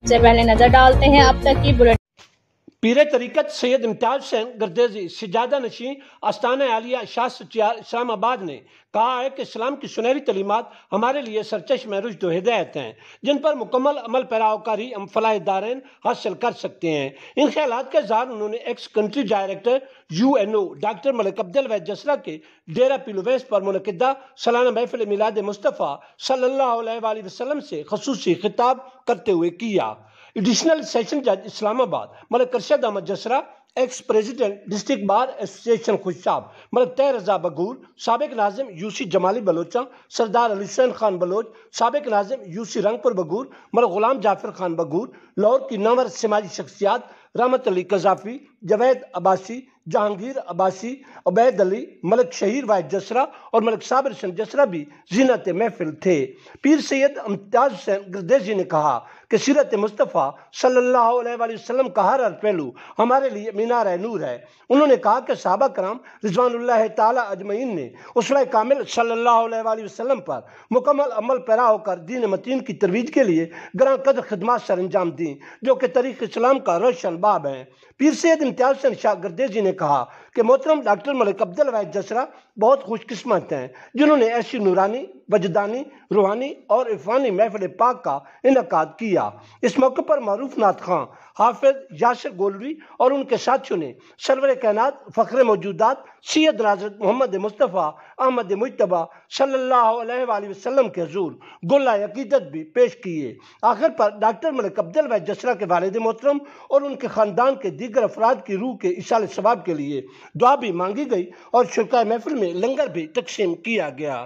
سے پہلے نظر ڈالتے ہیں اب تک کی بلٹ۔ پیر طریقت سید امتیاز حسین گردیزی سجادہ نشین آستانہ عالیہ شاہ سچیار اسلام آباد نے کہا ہے کہ اسلام کی سنہری تعلیمات ہمارے لیے سرچشمہ رشد و ہدایت ہیں، جن پر مکمل عمل پیراوکاری ہم فلاح دارین حاصل کر سکتے ہیں۔ ان خیالات کا اظہار انہوں نے ex country director UNO doctor Malik Abdulwaheed Jasra کے ڈیرہ پیلویس پر منعقدہ سالانہ محفل میلاد مصطفیٰ صلی اللہ علیہ وآلہ وسلم سے خصوصی خطاب کرتے ہوئے کیا۔ ایڈیشنل سیشن جج Islamabad Malik Arshad Ahmad Jasra, ex president district bar association Khushab ملک طاہر رضا بگور، سابق ناظم UC جمالی بلوچاں سردار علی حسین خان بلوچ، سابق ناظم UC رنگپور بگور ملک غلام جعفر خان بگور، لاہور کی نامور سماجی شخصیات رحمت علی قذافی، جاوید عباسی، جہانگیر عباسی، عبید علی، ملک شہیر واحد جسرا اور ملک صابر حسین جسرا بھی زینت محفل تھے۔ پیر سید امتیاز حسین گردیزی نے کہا کہ سیرت مصطفیٰ صلی اللہ علیہ وآلہ وسلم کا ہر پہلو ہمارے لیے مینار نور ہے۔ انہوں نے کہا کہ صحابہ کرام رضوان اللہ تعالی اجمعین نے اسوہ کامل صلی اللہ علیہ وآلہ وسلم پر مکمل عمل پیرا ہو کر دین متین کی ترویج کے لیے گراں قدر خدمات سر انجام دیں، جو کہ تاریخ اسلام کا روشن باب ہیں۔ پیر سید امتیاز حسین شاہ گردیزی نے کہا کہ محترم ڈاکٹر ملک عبدالوحید جسرا بہت خوش قسمت ہیں، جنہوں نے ایسی نورانی، وجدانی، روحانی اور عرفانی محفل پاک کا انعقاد کیا۔ اس موقع پر معروف نعت خواں حافظ یاسر گولوی اور ان کے ساتھیوں نے سرور کائنات فخر موجودات سید حضرت محمد مصطفیٰ احمد مجتبی صلی اللہ علیہ وآلہ وسلم کے حضور گلہ عقیدت بھی پیش کیے۔ آخر پر ڈاکٹر ملک عبدالوحید جسرا کے والد محترم اور ان کے خاندان کے دیگر افراد کی روح کے ایصال ثواب کے لیے دعا بھی مانگی گئی اور شرکائے محفل میں لنگر بھی تقسیم کیا گیا۔